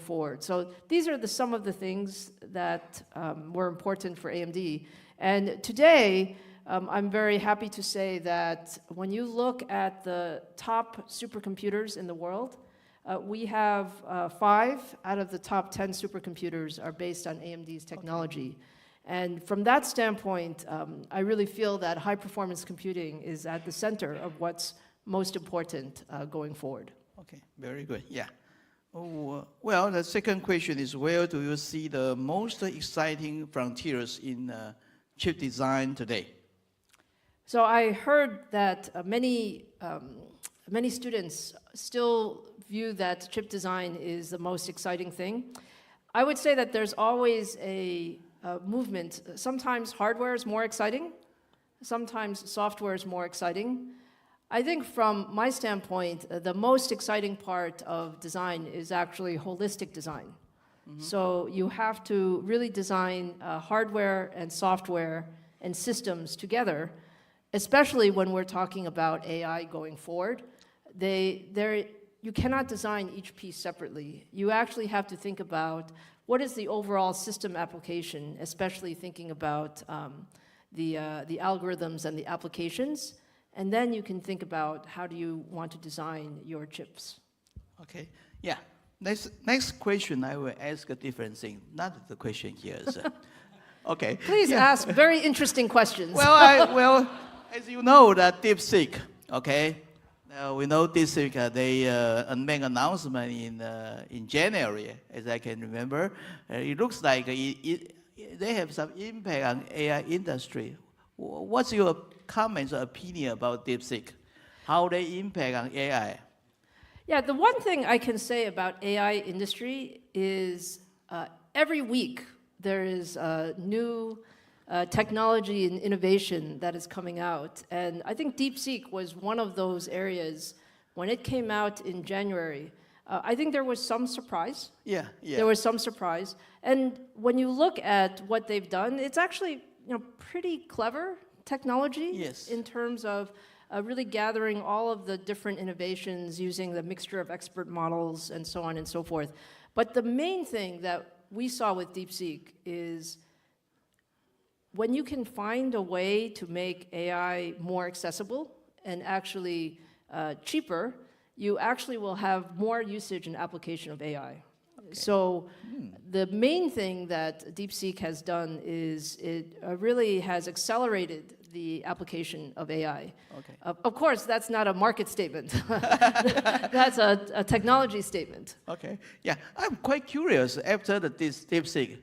forward. So these are some of the things that were important for AMD. And today, I'm very happy to say that when you look at the top supercomputers in the world, we have 5 out of the top 10 supercomputers are based on AMD's technology. And from that standpoint, I really feel that high-performance computing is at the center of what's most important going forward. Okay, very good. Yeah. Well, the second question is, where do you see the most exciting frontiers in chip design today? So I heard that many students still view that chip design is the most exciting thing. I would say that there's always a movement. Sometimes hardware is more exciting. Sometimes software is more exciting. I think from my standpoint, the most exciting part of design is actually holistic design. Mm-hmm. So you have to really design hardware and software and systems together, especially when we're talking about AI going forward. You cannot design each piece separately. You actually have to think about what is the overall system application, especially thinking about the algorithms and the applications. And then you can think about how do you want to design your chips. Okay, yeah. Next question, I will ask a different thing. Not the question here. So. Okay. Please ask very interesting questions. Well, as you know, that DeepSeek, okay? We know DeepSeek, they made an announcement in January, as I can remember. It looks like they have some impact on AI industry. What's your comments or opinion about DeepSeek? How they impact on AI? Yeah, the one thing I can say about AI industry is every week there is new technology and innovation that is coming out. And I think DeepSeek was one of those areas. When it came out in January, I think there was some surprise. Yeah. There was some surprise. And when you look at what they've done, it's actually pretty clever technology. Yes. In terms of really gathering all of the different innovations using the mixture of expert models and so on and so forth. But the main thing that we saw with DeepSeek is when you can find a way to make AI more accessible and actually cheaper, you actually will have more usage and application of AI. Okay. So the main thing that DeepSeek has done is it really has accelerated the application of AI. Okay. Of course, that's not a market statement. That's a technology statement. Okay. Yeah, I'm quite curious. After this DeepSeek,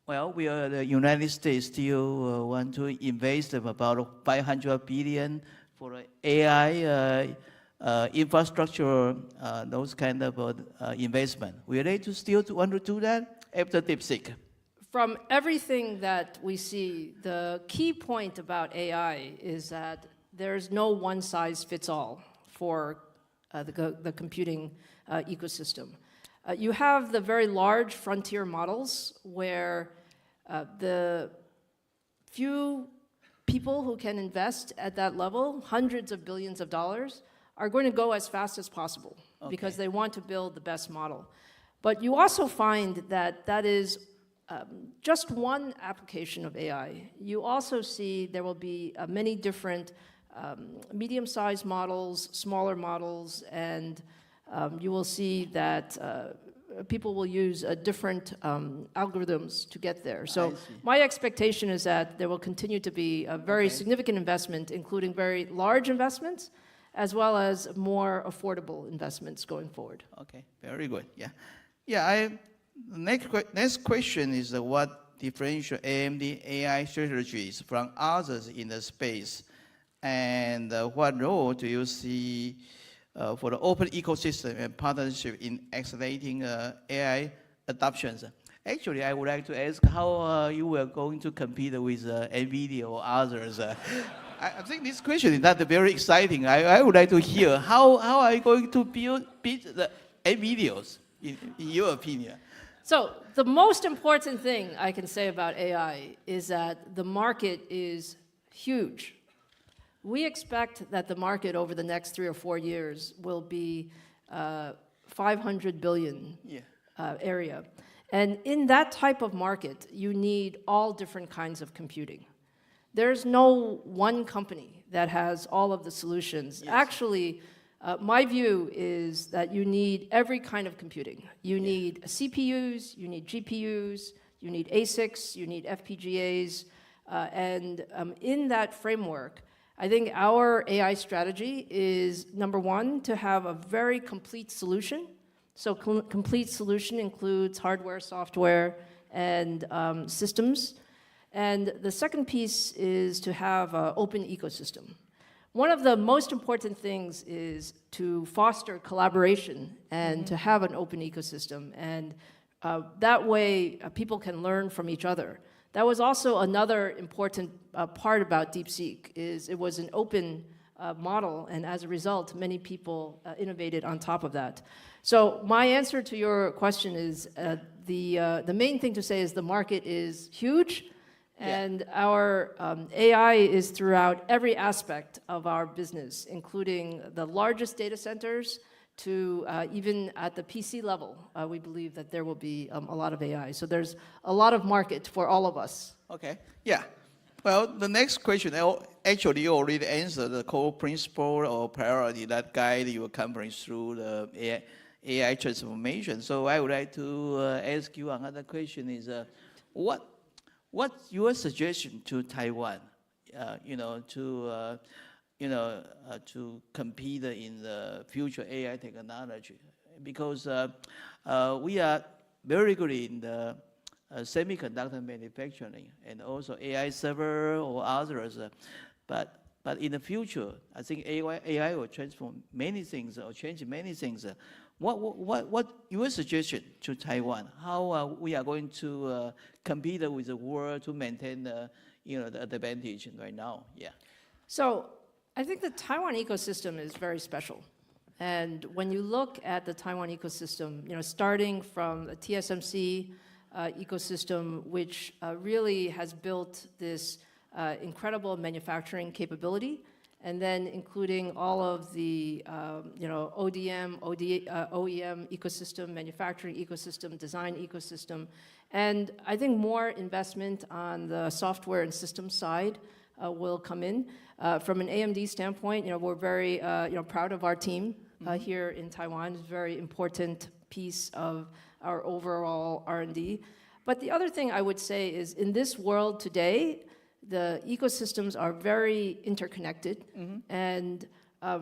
well, we are the United States still want to invest about $500 billion for AI infrastructure, those kind of investment. Will they still want to do that after DeepSeek? From everything that we see, the key point about AI is that there's no one-size-fits-all for the computing ecosystem. You have the very large frontier models where the few people who can invest at that level, hundreds of billions of dollars, are going to go as fast as possible because they want to build the best model. But you also find that that is just one application of AI. You also see there will be many different medium-sized models, smaller models, and you will see that people will use different algorithms to get there. So my expectation is that there will continue to be a very significant investment, including very large investments, as well as more affordable investments going forward. Okay, very good. Yeah. Next question is what differentiates AMD AI strategies from others in the space, and what role do you see for the open ecosystem and partnership in accelerating AI adoptions? Actually, I would like to ask how you were going to compete with NVIDIA or others. I think this question is not very exciting. I would like to hear how are you going to beat the NVIDIAs, in your opinion? So the most important thing I can say about AI is that the market is huge. We expect that the market over the next 3 or 4 years will be $500 billion area. And in that type of market, you need all different kinds of computing. There's no one company that has all of the solutions. Yes. Actually, my view is that you need every kind of computing. You need CPUs, you need GPUs, you need ASICs, you need FPGAs, and in that framework, I think our AI strategy is, number one, to have a very complete solution. So complete solution includes hardware, software, and systems. And the second piece is to have an open ecosystem. One of the most important things is to foster collaboration and to have an open ecosystem. And that way, people can learn from each other. That was also another important part about DeepSeek, is it was an open model, and as a result, many people innovated on top of that. So my answer to your question is, the main thing to say is the market is huge, and our AI is throughout every aspect of our business, including the largest data centers to even at the PC level. We believe that there will be a lot of AI. So there's a lot of market for all of us. Okay, yeah. Well, the next question, actually you already answered the core principle or priority that guide your company through the AI transformation. So I would like to ask you another question is, what's your suggestion to Taiwan, to compete in the future AI technology? Because we are very good in the semiconductor manufacturing and also AI server or others, but in the future, I think AI will transform many things or change many things. What your suggestion to Taiwan? How we are going to compete with the world to maintain the advantage right now? Yeah. So I think the Taiwan ecosystem is very special. And when you look at the Taiwan ecosystem, starting from the TSMC ecosystem, which really has built this incredible manufacturing capability, and then including all of the ODM, OEM ecosystem, manufacturing ecosystem, design ecosystem, and I think more investment on the software and system side will come in. From an AMD standpoint, we're very proud of our team here in Taiwan. It's a very important piece of our overall R&D. But the other thing I would say is, in this world today, the ecosystems are very interconnected, and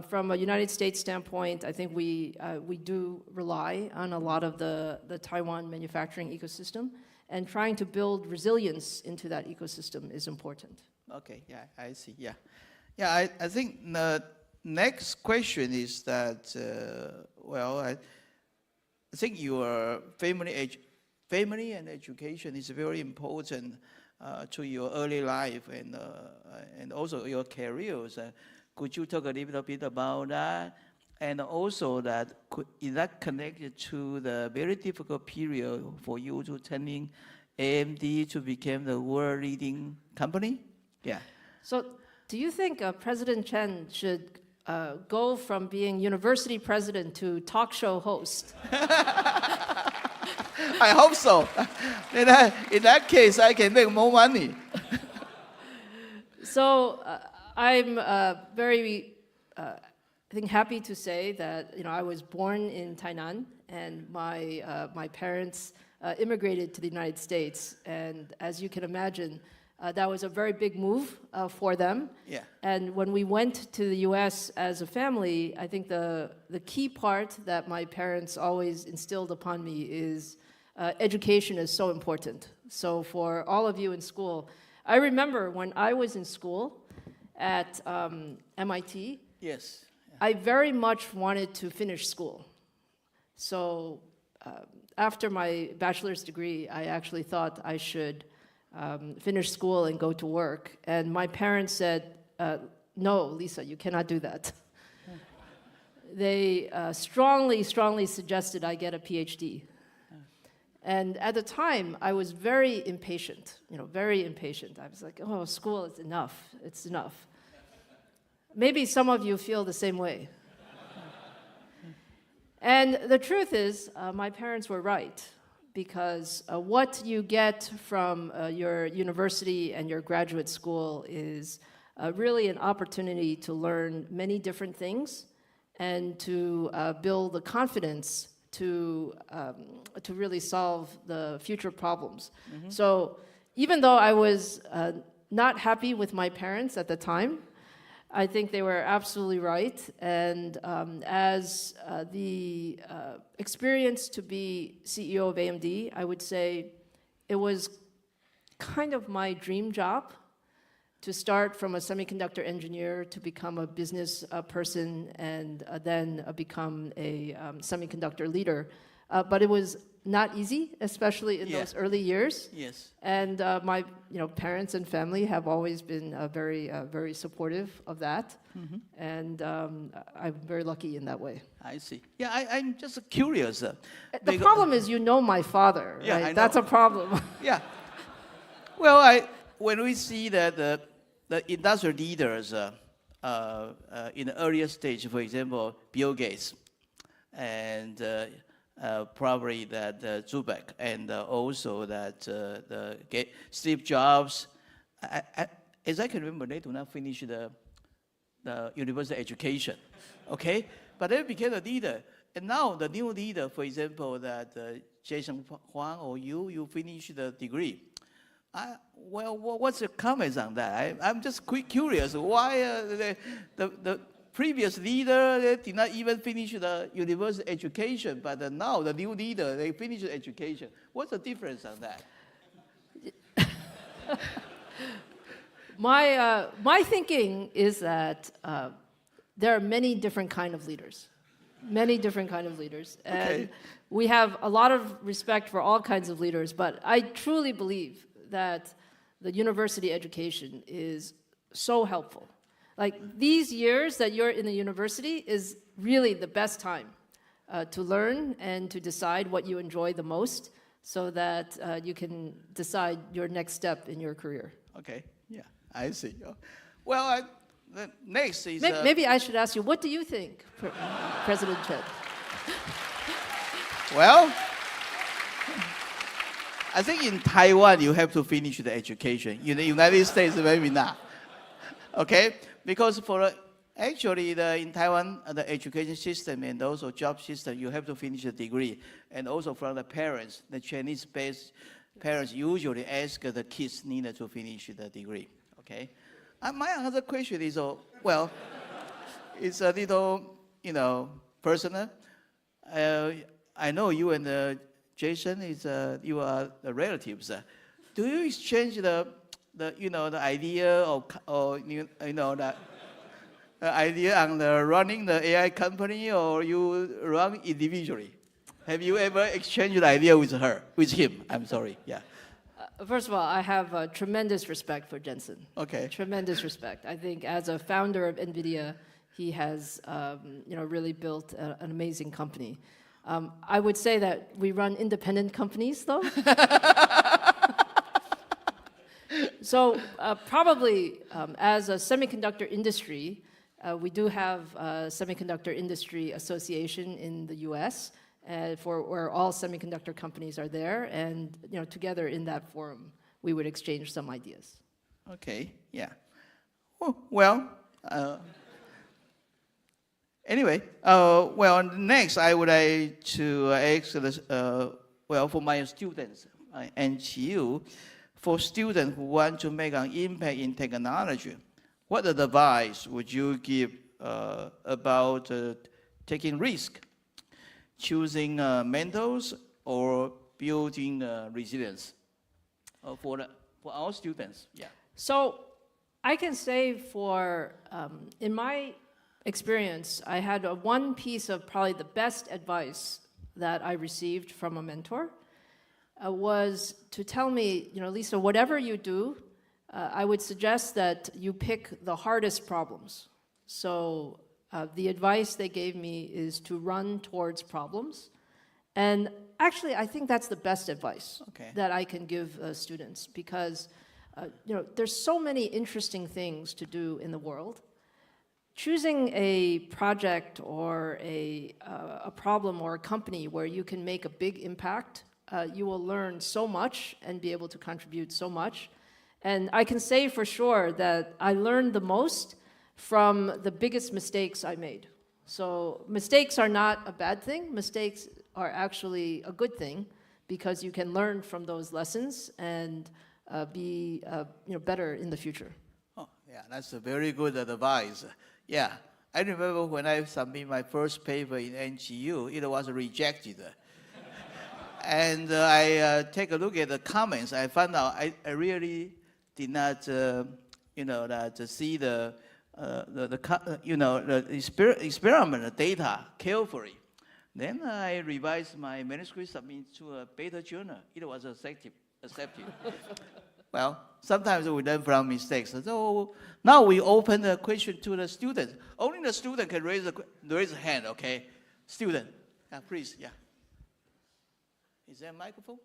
from a United States standpoint, I think we do rely on a lot of the Taiwan manufacturing ecosystem, and trying to build resilience into that ecosystem is important. Okay, yeah, I see, yeah. Yeah, I think the next question is that, I think your family and education is very important to your early life and also your careers. Could you talk a little bit about that? And also is that connected to the very difficult period for you to turning AMD to become the world leading company? Yeah. So do you think President Chen should go from being university president to talk show host? I hope so. In that case, I can make more money. So I'm very, I think, happy to say that I was born in Tainan, and my parents immigrated to the United States, and as you can imagine, that was a very big move for them. Yeah. And when we went to the U.S. as a family, I think the key part that my parents always instilled upon me is education is so important. So for all of you in school, I remember when I was in school at MIT, yes, I very much wanted to finish school. So after my bachelor's degree, I actually thought I should finish school and go to work. And my parents said, no, Lisa, you cannot do that. They strongly suggested I get a PhD. And at the time, I was very impatient, very impatient. I was like, oh, school is enough, it's enough. Maybe some of you feel the same way. And the truth is, my parents were right, because what you get from your university and your graduate school is really an opportunity to learn many different things and to build the confidence to really solve the future problems. So even though I was not happy with my parents at the time, I think they were absolutely right. And as the experience to be CEO of AMD, I would say it was kind of my dream job to start from a semiconductor engineer to become a business person and then become a semiconductor leader. But it was not easy, especially in those early years. Yes. And my parents and family have always been very supportive of that. And I'm very lucky in that way. I see. Yeah, I'm just curious. The problem is my father, Yeah, right? I know. That's a problem. Yeah. Well, when we see that the industrial leaders in the earlier stage, for example, Bill Gates, and probably that Zubeck, and also that Steve Jobs, as I can remember, they do not finish the university education, okay? But they became a leader. And now the new leader, for example, that Jason Huang or you finish the degree. Well, what's your comments on that? I'm just curious why the previous leader they did not even finish the university education, but now the new leader, they finish the education. What's the difference on that? My thinking is that there are many different kind of leaders. Many different kind of leaders. And we have a lot of respect for all kinds of leaders, but I truly believe that the university education is so helpful. Like these years that you're in the university is really the best time to learn and to decide what you enjoy the most so that you can decide your next step in your career. Okay, yeah, I see. Well, the next is... Maybe I should ask you, what do you think, President Chen? Well, I think in Taiwan, you have to finish the education. In the United States, maybe not. Okay? Because actually, in Taiwan, the education system and also job system, you have to finish the degree. And also from the parents, the Chinese-based parents usually ask the kids needed to finish the degree. Okay? And my other question is, well, it's a little, personal. I know you and Jason you are the relatives. Do you exchange the idea or the idea on the running the AI company, or you run individually? Have you ever exchanged the idea with him? I'm sorry. Yeah. First of all, I have tremendous respect for Jensen. Okay. Tremendous respect. I think as a founder of NVIDIA, he has really built an amazing company. I would say that we run independent companies, though. So probably as a semiconductor industry, we do have a semiconductor industry association in the U.S. Where all semiconductor companies are there, and together in that forum, we would exchange some ideas. Okay. Yeah. Well. Anyway, next I would like to ask for my students and you, for students who want to make an impact in technology, what advice would you give about taking risk, choosing mentors, or building resilience for our students? Yeah. So I can say in my experience, I had one piece of probably the best advice that I received from a mentor was to tell me, Lisa, whatever you do, I would suggest that you pick the hardest problems. So the advice they gave me is to run towards problems. And actually, I think that's the best advice that I can give students, because there's so many interesting things to do in the world. choosing a project or a problem or a company where you can make a big impact, you will learn so much and be able to contribute so much. And I can say for sure that I learned the most from the biggest mistakes I made. So mistakes are not a bad thing. Mistakes are actually a good thing because you can learn from those lessons and be better in the future. Oh, yeah, that's a very good advice. Yeah, I remember when I submitted my first paper in NGU, it was rejected. And I take a look at the comments. I found out I really did not, see the experiment data carefully. Then I revised my manuscript, submitted to a beta journal. It was accepted. Well, sometimes we learn from mistakes. So now we open the question to the students. Only the student can raise a hand, okay? Student, please, yeah. Is there a microphone?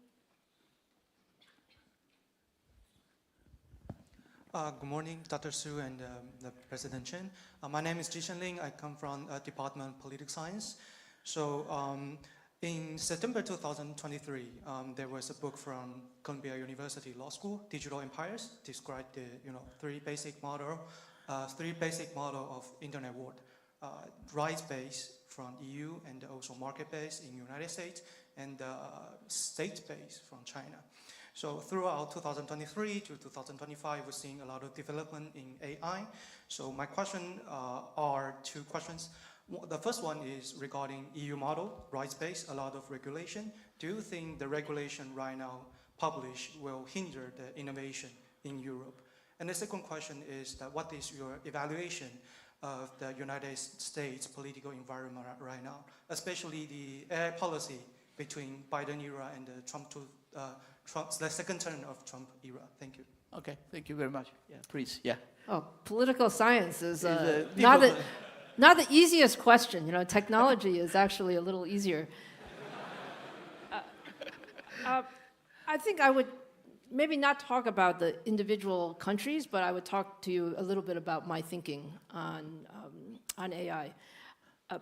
Good morning, Dr. Su and the President Chen. My name is Jishan Ling. I come from Department of Political Science. So in September 2023, there was a book from Columbia University Law School, Digital Empires, described the three basic model of internet world: rights-based from EU and also market-based in United States, and state-based from China. So throughout 2023 to 2025, we're seeing a lot of development in AI. So my question are two questions. The first one is regarding EU model, rights-based, a lot of regulation. Do you think the regulation right now published will hinder the innovation in Europe? And the second question is that what is your evaluation of the United States political environment right now, especially the AI policy between Biden era and the second term of Trump era? Thank you. Okay, thank you very much. Yeah, please, yeah. Oh, political science is not the easiest question. Technology is actually a little easier. I think I would maybe not talk about the individual countries, but I would talk to you a little bit about my thinking on AI.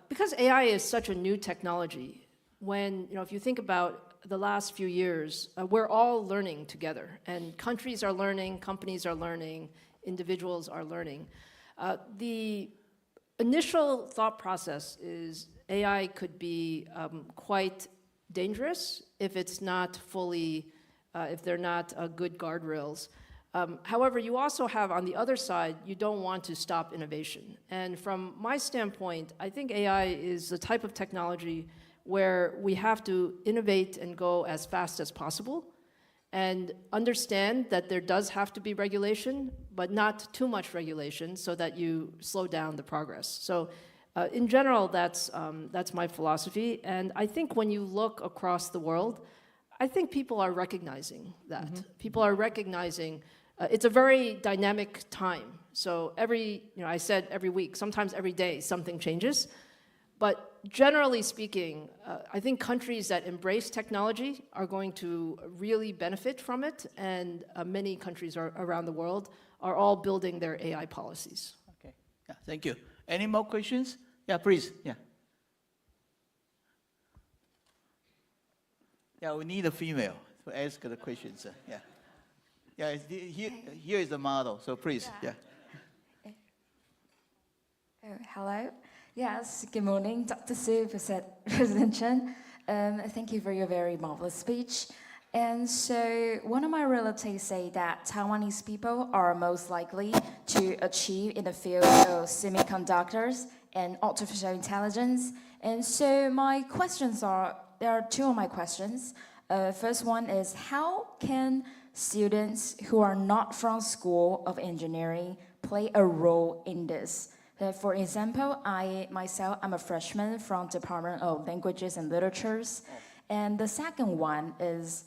Because AI is such a new technology, if you think about the last few years, we're all learning together, and countries are learning, companies are learning, individuals are learning. The initial thought process is AI could be quite dangerous if it's not fully, if they're not good guardrails. However, you also have on the other side, you don't want to stop innovation. And from my standpoint, I think AI is the type of technology where we have to innovate and go as fast as possible and understand that there does have to be regulation, but not too much regulation so that you slow down the progress. So in general, that's my philosophy. And I think when you look across the world, I think people are recognizing that. Mm-hmm. People are recognizing it's a very dynamic time. So I said every week, sometimes every day, something changes. But generally speaking, I think countries that embrace technology are going to really benefit from it, and many countries around the world are all building their AI policies. Okay, yeah, thank you. Any more questions? Yeah, please, yeah. Yeah, we need a female to ask the questions, yeah. Yeah, here is the model, so please, yeah. Oh, hello. Yes, good morning, Dr. Su, President Chen. Thank you for your very marvelous speech. And so one of my relatives say that Taiwanese people are most likely to achieve in the field of semiconductors and artificial intelligence. And so there are two of my questions. First one is, how can students who are not from School of Engineering play a role in this? For example, I'm a freshman from Department of Languages and Literatures. And the second one is,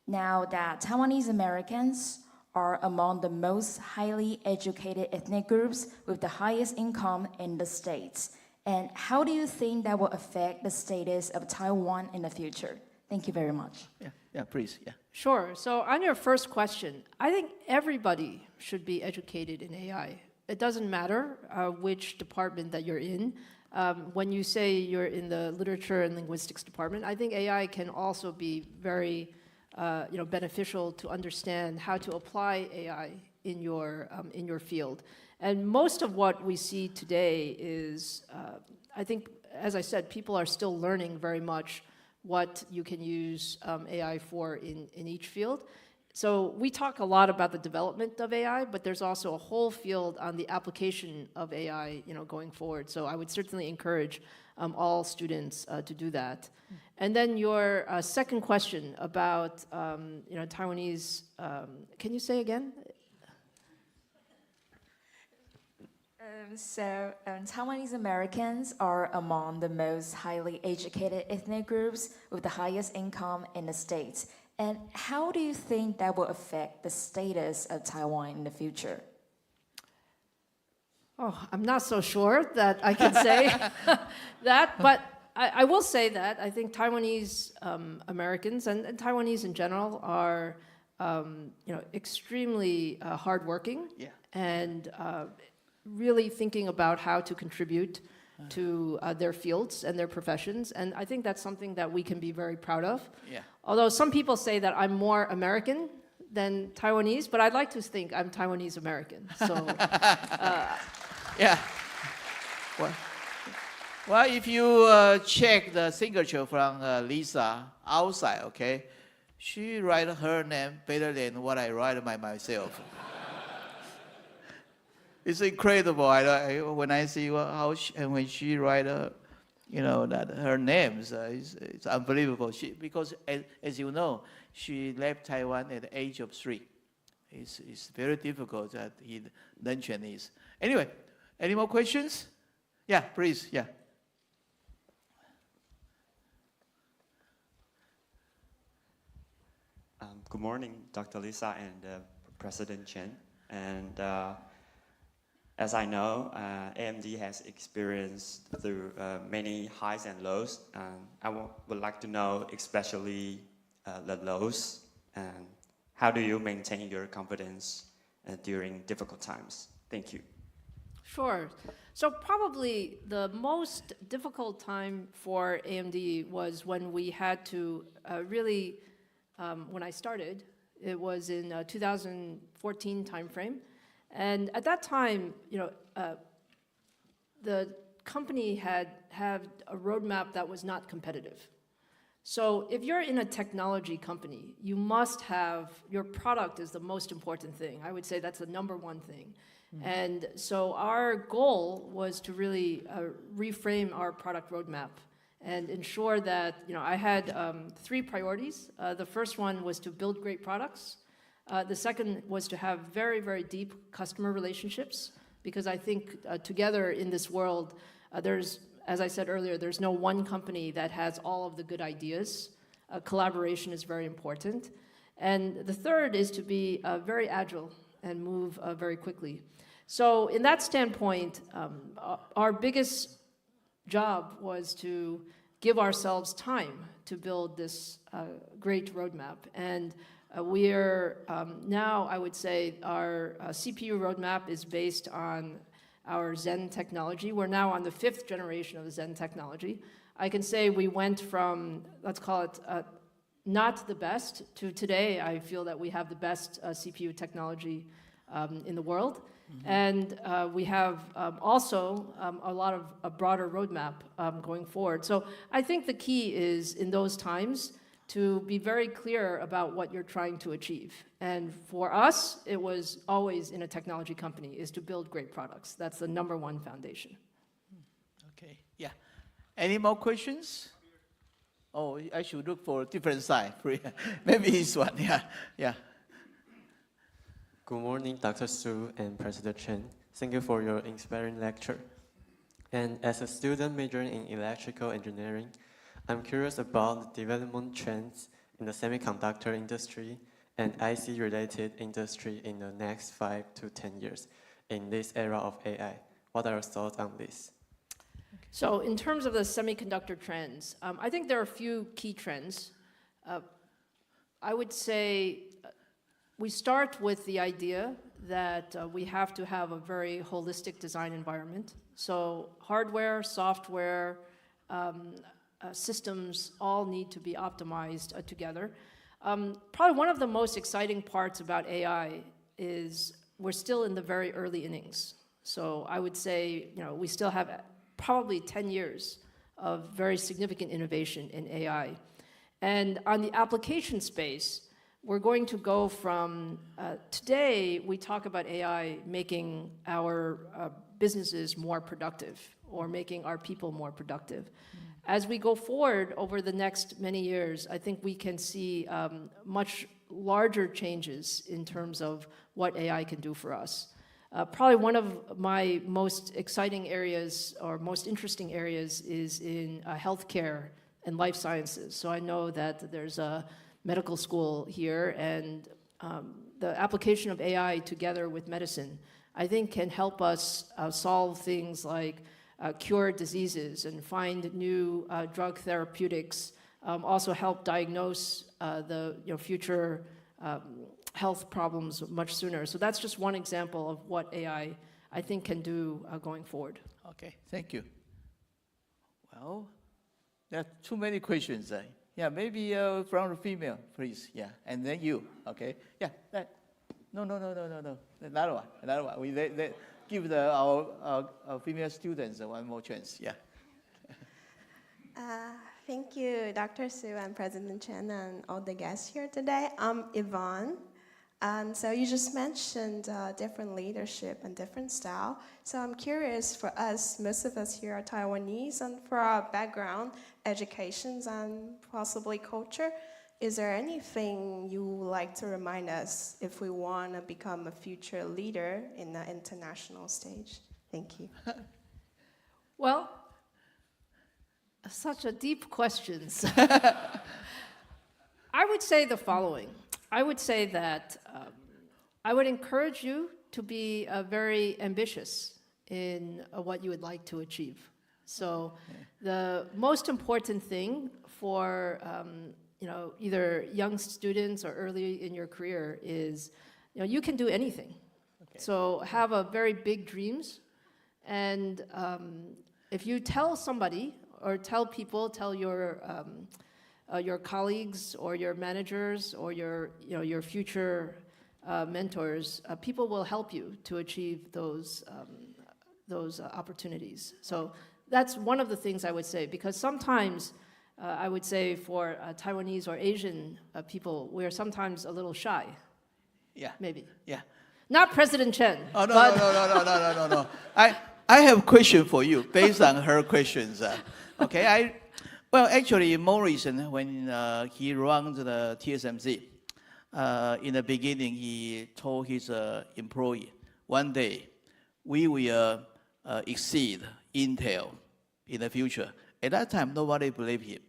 now that Taiwanese Americans are among the most highly educated ethnic groups with the highest income in the States. And how do you think that will affect the status of Taiwan in the future? Thank you very much. Yeah, please, yeah. Sure. So on your first question, I think everybody should be educated in AI. it doesn't matter which department that you're in. When you say you're in the literature and linguistics department, I think AI can also be very beneficial to understand how to apply AI in your field. And most of what we see today is, I think, as I said, people are still learning very much what you can use AI for in each field. So we talk a lot about the development of AI, but there's also a whole field on the application of AI, going forward. So I would certainly encourage all students to do that. And then your second question about, Taiwanese, can you say again? Taiwanese Americans are among the most highly educated ethnic groups with the highest income in the States. And how do you think that will affect the status of Taiwan in the future? Oh, I'm not so sure that I can say that, but I will say that I think Taiwanese Americans and Taiwanese in general are, extremely hardworking and really thinking about how to contribute to their fields and their professions. And I think that's something that we can be very proud of. Yeah. Although some people say that I'm more American than Taiwanese, but I'd like to think I'm Taiwanese American. So, Yeah. Well, if you check the signature from Lisa outside, okay, she write her name better than what I write by myself. It's incredible. When I see how when she write, that her names, it's unbelievable. Because as you know, she left Taiwan at the age of 3. It's very difficult that he learn Chinese. Anyway, any more questions? Yeah, please. Yeah. Good morning, Dr. Lisa and President Chen. And as I know, AMD has experienced through many highs and lows. I would like to know especially the lows. And how do you maintain your confidence during difficult times? Thank you. Sure. So probably the most difficult time for AMD was when we had to really, when I started, it was in 2014 timeframe. And at that time, the company had a roadmap that was not competitive. So if you're in a technology company, you must have, your product is the most important thing. I would say that's the number one thing. Mm-hmm. And so our goal was to really reframe our product roadmap and ensure that, I had 3 priorities. The first one was to build great products. The second was to have very, very deep customer relationships, because I think together in this world, there's, as I said earlier, there's no one company that has all of the good ideas. Collaboration is very important. And the third is to be very agile and move very quickly. So in that standpoint, our biggest job was to give ourselves time to build this great roadmap. And we are now, I would say, our CPU roadmap is based on our Zen technology. We're now on the 5th generation of the Zen technology. I can say we went from, let's call it, not the best to today. I feel that we have the best CPU technology in the world. Mm-hmm. And we have also a lot of a broader roadmap going forward. So I think the key is, in those times, to be very clear about what you're trying to achieve. And for us, it was always in a technology company, is to build great products. That's the number one foundation. Okay, yeah. Any more questions? Oh, I should look for a different side. Maybe this one, yeah. Good morning, Dr. Su and President Chen. Thank you for your inspiring lecture. And as a student majoring in electrical engineering, I'm curious about the development trends in the semiconductor industry and IC-related industry in the next 5 to 10 years in this era of AI. What are your thoughts on this? So in terms of the semiconductor trends, I think there are a few key trends. I would say we start with the idea that we have to have a very holistic design environment. So hardware, software, systems all need to be optimized together. Probably one of the most exciting parts about AI is we're still in the very early innings. So I would say, we still have probably 10 years of very significant innovation in AI. And on the application space, we're going to go from, today we talk about AI making our businesses more productive or making our people more productive. As we go forward over the next many years, I think we can see much larger changes in terms of what AI can do for us. Probably one of my most exciting areas or most interesting areas is in healthcare and life sciences. So I know that there's a medical school here, and the application of AI together with medicine, I think, can help us solve things like cure diseases and find new drug therapeutics, also help diagnose the future health problems much sooner. So that's just one example of what AI, I think, can do going forward. Okay, thank you. Well, there are too many questions. Yeah, maybe from the female, please. Yeah, and then you. Okay. Yeah. No. Another one. We give our female students one more chance. Yeah. Thank you, Dr. Su and President Chen and all the guests here today. I'm Yvonne. And so you just mentioned different leadership and different style. So I'm curious, for us, most of us here are Taiwanese, and for our background, educations, and possibly culture, is there anything you would like to remind us if we want to become a future leader in the international stage? Thank you. Well, such a deep question. I would say the following. I would say that I would encourage you to be very ambitious in what you would like to achieve. So the most important thing for either young students or early in your career is you can do anything. Okay. So have a very big dreams, and if you tell somebody or tell people, tell your colleagues or your managers or your future mentors, people will help you to achieve those opportunities. So that's one of the things I would say, because sometimes I would say for Taiwanese or Asian people, we're sometimes a little shy. Yeah. Maybe. Yeah. Not President Chen. Oh, no. I have a question for you based on her questions. Okay. Well, actually, more recent, when he ran the TSMC, in the beginning, he told his employee, one day, we will exceed Intel in the future. At that time, nobody believed him.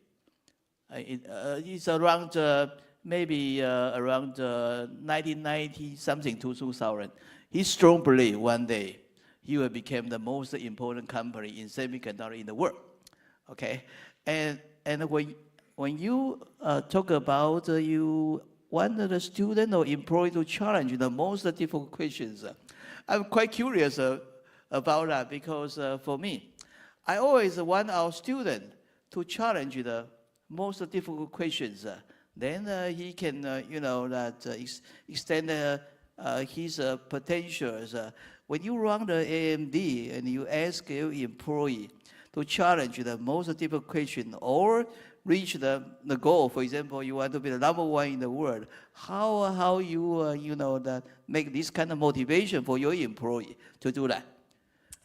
It's around, maybe around 1990 something to 2000. He strongly believed one day he will become the most important company in semiconductor in the world. Okay. And when you talk about you want the student or employee to challenge the most difficult questions, I'm quite curious about that, because for me, I always want our student to challenge the most difficult questions. Then he can, extend his potentials. When you run the AMD and you ask your employee to challenge the most difficult question or reach the goal, for example, you want to be the #1 in the world, how you make this kind of motivation for your employee to do that?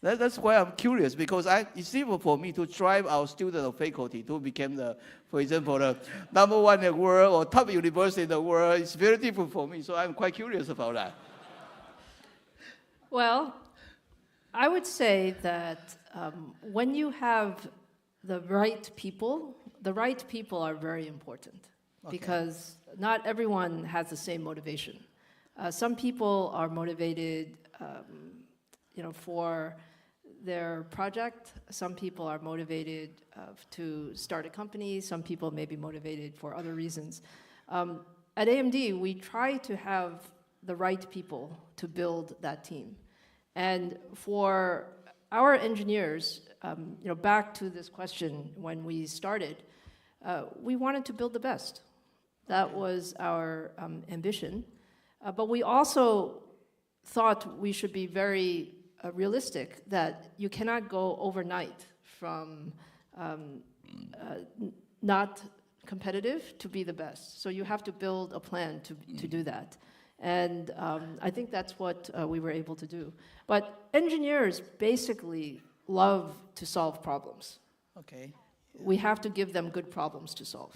That's why I'm curious, because it's simple for me to drive our student or faculty to become for example, the #1 in the world or top university in the world. It's very difficult for me, so I'm quite curious about that. Well, I would say that when you have the right people are very important. Okay. Because not everyone has the same motivation. Some people are motivated, for their project. Some people are motivated to start a company. Some people may be motivated for other reasons. At AMD, we try to have the right people to build that team. And for our engineers, back to this question when we started, we wanted to build the best. That was our ambition. But we also thought we should be very realistic, that you cannot go overnight from not competitive to be the best. So you have to build a plan to do that. And I think that's what we were able to do. But engineers basically love to solve problems. Okay. We have to give them good problems to solve.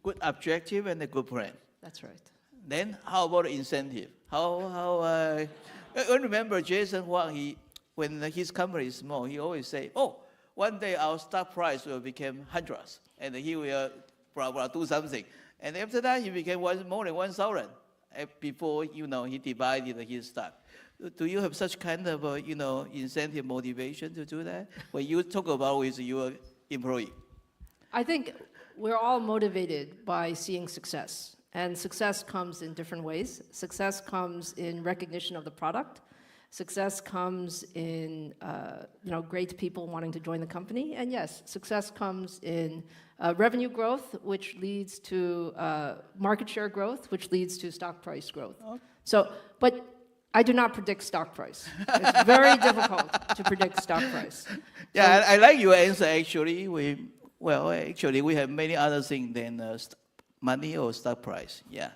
Good objective and a good plan. That's right. Then how about incentive? I remember Jason Huang, when his company is small, he always say, one day our stock price will become hundreds, and he will do something. And after that, he became more than 1,000 before, he divided his stock. Do you have such kind of, incentive motivation to do that? When you talk about with your employee? I think we're all motivated by seeing success. And success comes in different ways. Success comes in recognition of the product. Success comes in great people wanting to join the company. And yes, success comes in revenue growth, which leads to market share growth, which leads to stock price growth. So, but I do not predict stock price. It's very difficult to predict stock price. Yeah, I like your answer, actually. We have many other things than money or stock price. Yeah,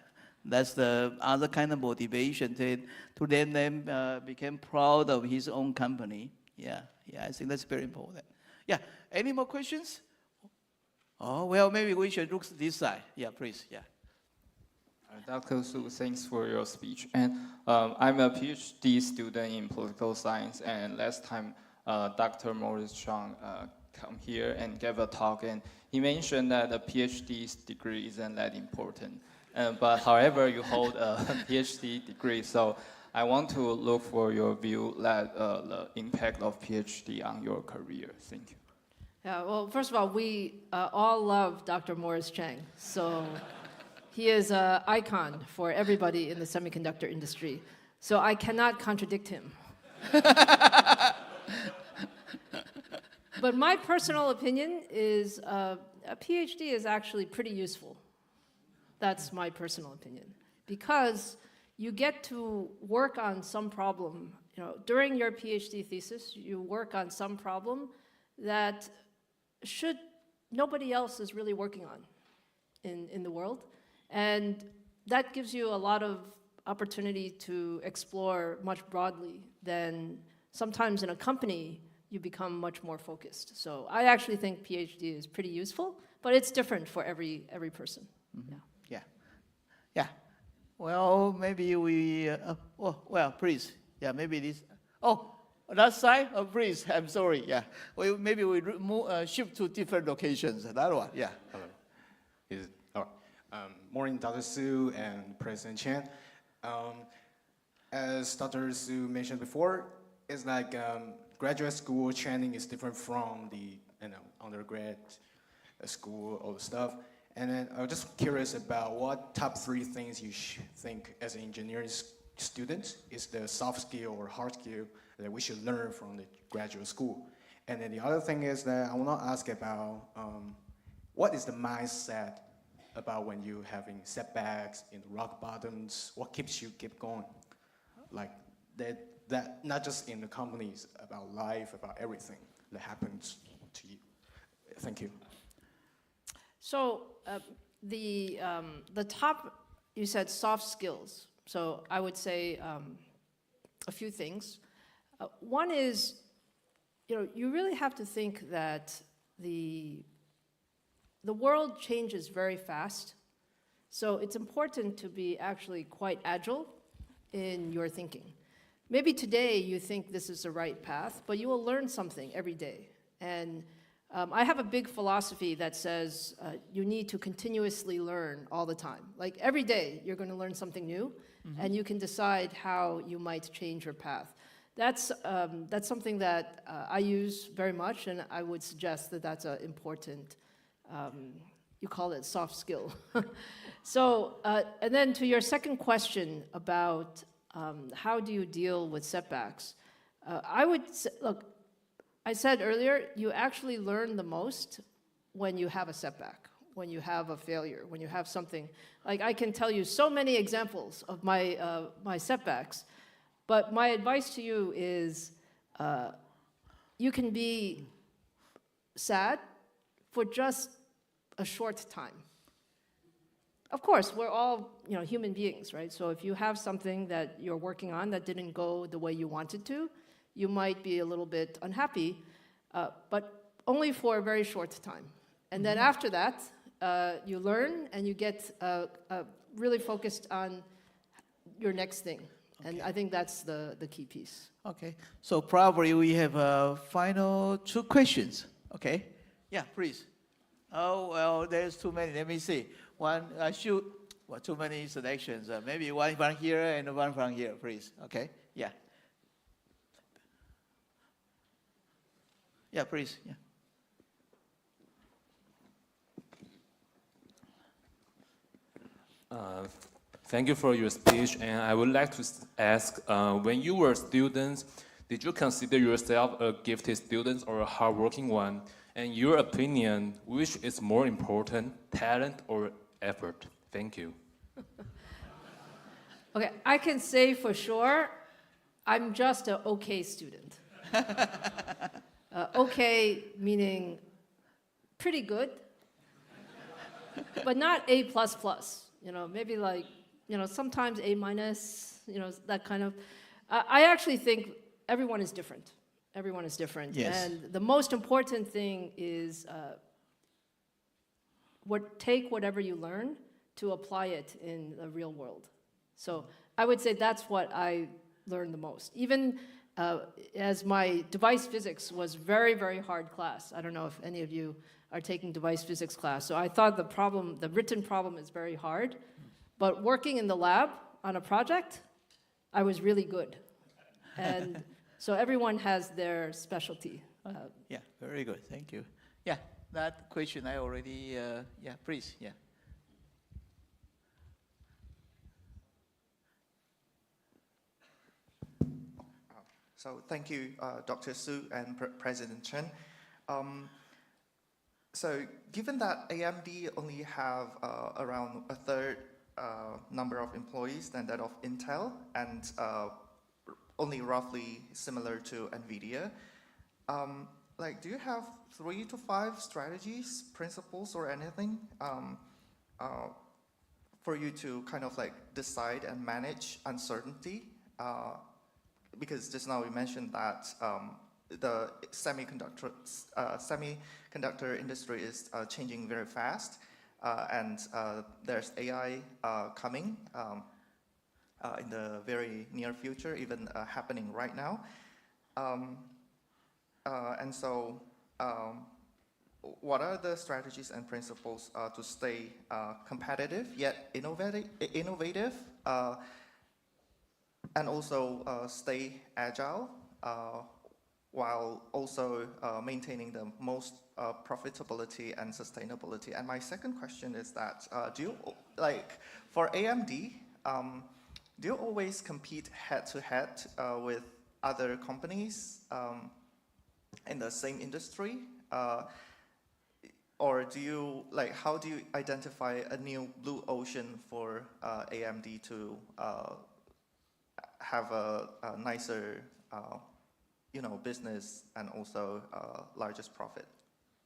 that's the other kind of motivation to let them become proud of his own company. Yeah, I think that's very important. Yeah, any more questions? Oh, well, maybe we should look this side. Yeah, please, yeah. Dr. Su, thanks for your speech. And I'm a PhD student in political science, and last time Dr. Morris Chang come here and gave a talk, and he mentioned that a PhD degree isn't that important. But however, you hold a PhD degree, so I want to look for your view that the impact of PhD on your career. Thank you. Yeah, well, first of all, we all love Dr. Morris Chang. So he is an icon for everybody in the semiconductor industry. So I cannot contradict him. But my personal opinion is a PhD is actually pretty useful. That's my personal opinion. Because you get to work on some problem. During your PhD thesis, you work on some problem that nobody else is really working on in the world. And that gives you a lot of opportunity to explore much broadly than sometimes in a company you become much more focused. So I actually think PhD is pretty useful, but it's different for every person. Mm-hmm. Yeah. Well, maybe we, please. Yeah, maybe this. That side? Please, I'm sorry. Yeah. Maybe we shift to different locations. That one, yeah. Hello. Morning, Dr. Su and President Chen. As Dr. Su mentioned before, it's like graduate school training is different from the undergrad school, all the stuff. And then I was just curious about what top 3 things you think as an engineering student is the soft skill or hard skill that we should learn from the graduate school. And then the other thing is that I want to ask about what is the mindset about when you're having setbacks in rock bottoms? What keeps you keep going? Like that not just in the companies, about life, about everything that happens to you. Thank you. So the top, you said soft skills. So I would say a few things. One is, you really have to think that the world changes very fast. So it's important to be actually quite agile in your thinking. Maybe today you think this is the right path, but you will learn something every day. And I have a big philosophy that says you need to continuously learn all the time. Like every day you're going to learn something new, and you can decide how you might change your path. That's something that I use very much, and I would suggest that that's an important you call it soft skill. So, and then to your second question about how do you deal with setbacks, I would say, look, I said earlier, you actually learn the most when you have a setback, when you have a failure, when you have something. Like I can tell you so many examples of my setbacks, but my advice to you is you can be sad for just a short time. Of course, we're all human beings, right? So if you have something that you're working on that didn't go the way you wanted to, you might be a little bit unhappy, but only for a very short time. And then after that, you learn and you get really focused on your next thing. And I think that's the key piece. Okay, so probably we have final 2 questions. Okay, yeah, please. Oh, well, there's too many. Let me see. One, too many selections. Maybe one from here and one from here, please. Okay, yeah. Yeah, please, yeah. Thank you for your speech, and I would like to ask, when you were students, did you consider yourself a gifted student or a hardworking one? In your opinion, which is more important, talent or effort? Thank you. Okay, I can say for sure, I'm just an okay student. Okay meaning pretty good, but not A++. Maybe like, sometimes A-, that kind of. I actually think everyone is different. Everyone is different. Yes. And the most important thing is take whatever you learn to apply it in the real world. So I would say that's what I learned the most. Even as my device physics was very, very hard class. I don't know if any of you are taking device physics class. So I thought the written problem is very hard. But working in the lab on a project, I was really good. And so everyone has their specialty. Yeah, very good. Thank you. Yeah, that question I already, yeah, please, yeah. So thank you, Dr. Su and President Chen. So given that AMD only have around a third number of employees than that of Intel, and only roughly similar to NVIDIA, do you have 3 to 5 strategies, principles, or anything for you to kind of decide and manage uncertainty? Because just now we mentioned that the semiconductor industry is changing very fast, and there's AI coming in the very near future, even happening right now. And so what are the strategies and principles to stay competitive yet innovative, and also stay agile while also maintaining the most profitability and sustainability? And my second question is that, for AMD, do you always compete head-to-head with other companies in the same industry? Or do you, how do you identify a new blue ocean for AMD to have a nicer business and also largest profit?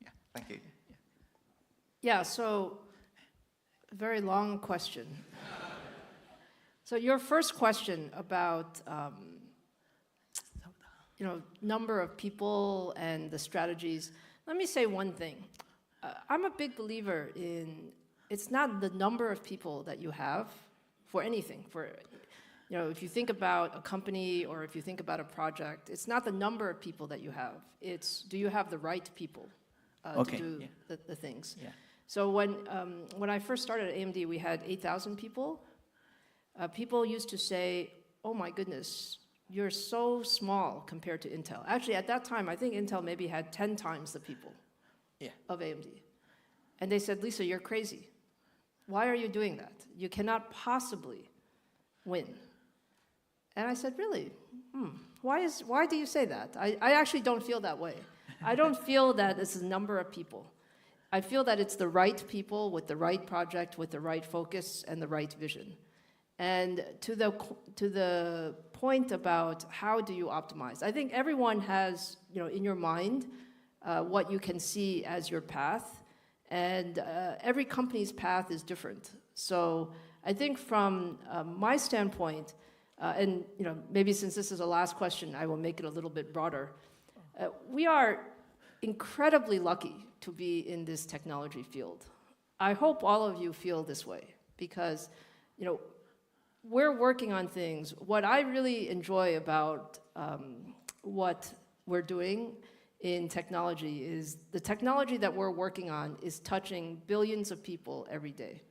Yeah, thank you. Yeah, so very long question. So your first question about number of people and the strategies, let me say one thing. I'm a big believer in, it's not the number of people that you have for anything. If you think about a company or if you think about a project, it's not the number of people that you have. It's, do you have the right people to do the things? Yeah. So when I first started at AMD, we had 8,000 people. People used to say, oh my goodness, you're so small compared to Intel. Actually, at that time, I think Intel maybe had 10 times the people of AMD. And they said, Lisa, you're crazy. Why are you doing that? You cannot possibly win. And I said, really? Why do you say that? I actually don't feel that way. I don't feel that it's a number of people. I feel that it's the right people with the right project, with the right focus and the right vision. And to the point about how do you optimize, I think everyone has, in your mind, what you can see as your path, and every company's path is different. So I think from my standpoint, and maybe since this is the last question, I will make it a little bit broader. We are incredibly lucky to be in this technology field. I hope all of you feel this way because, we're working on things. What I really enjoy about what we're doing in technology is the technology that we're working on is touching billions of people every day.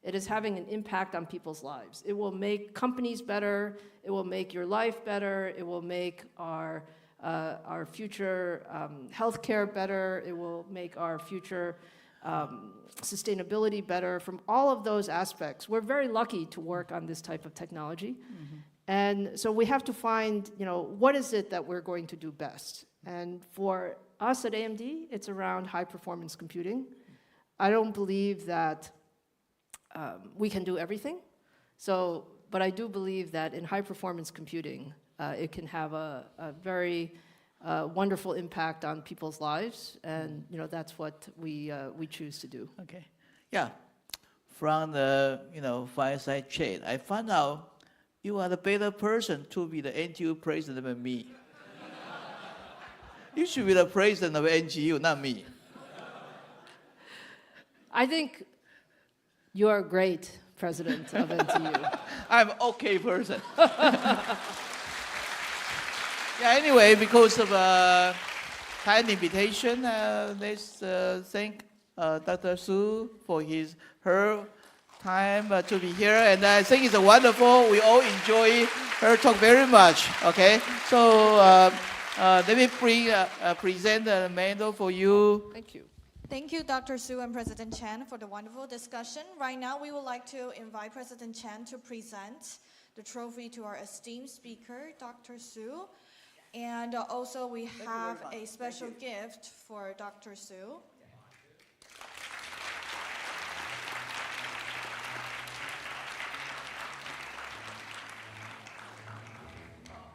It is having an impact on people's lives. It will make companies better. It will make your life better. It will make our future healthcare better. It will make our future sustainability better. From all of those aspects, we're very lucky to work on this type of technology. Mm-hmm. And so we have to find, what is it that we're going to do best? And for us at AMD, it's around high-performance computing. I don't believe that we can do everything. But I do believe that in high-performance computing, it can have a very wonderful impact on people's lives, and that's what we choose to do. Okay, yeah. From the fireside chat, I found out you are the better person to be the NTU president than me. You should be the president of NGU, not me. I think you are a great president of NTU. I'm an okay person. Yeah, anyway, because of kind invitation, let's thank Dr. Su for her time to be here. And I think it's wonderful. We all enjoy her talk very much. Okay, so let me present the medal for you. Thank you. Thank you, Dr. Su and President Chen, for the wonderful discussion. Right now, we would like to invite President Chen to present the trophy to our esteemed speaker, Dr. Su. And also, we have a special gift for Dr. Su.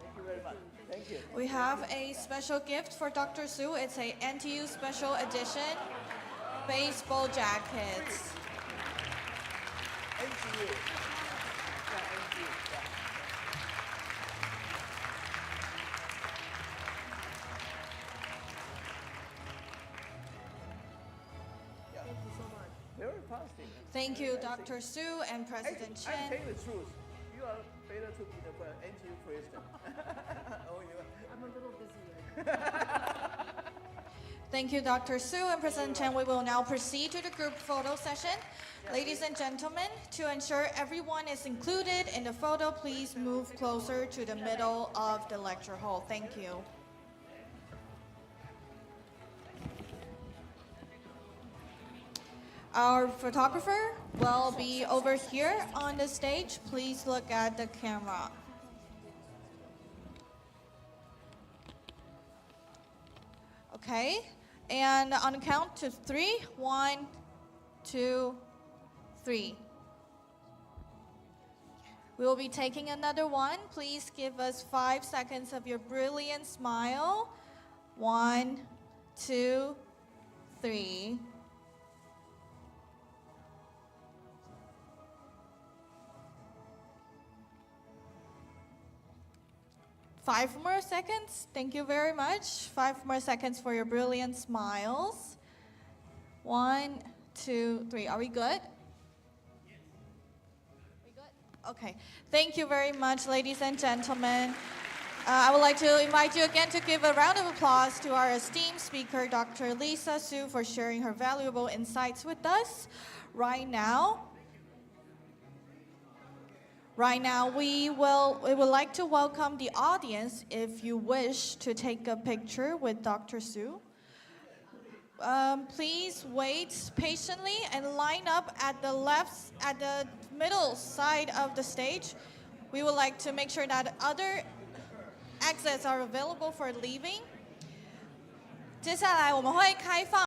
Thank you very much. Thank you. We have a special gift for Dr. Su. It's a NTU Special Edition baseball jackets. NTU. Very positive. Thank you, Dr. Su and President Chen. I tell you the truth. You are better to be the NTU president. I'm a little busy. Thank you, Dr. Su and President Chen. We will now proceed to the group photo session. Ladies and gentlemen, to ensure everyone is included in the photo, please move closer to the middle of the lecture hall. Thank you. Our photographer will be over here on the stage. Please look at the camera. Okay, and on the count to 3, 1, 2, 3. We will be taking another one. Please give us 5 seconds of your brilliant smile. 1, 2, 3. Five more seconds. Thank you very much. 5 more seconds for your brilliant smiles. 1, 2, 3. Are we good? We good? Okay. Thank you very much, ladies and gentlemen. I would like to invite you again to give a round of applause to our esteemed speaker, Dr. Lisa Su, for sharing her valuable insights with us. Right now, we would like to welcome the audience if you wish to take a picture with Dr. Su. please wait patiently and line up at the middle side of the stage. We would like to make sure that other exits are available for leaving. 接下来我们会开放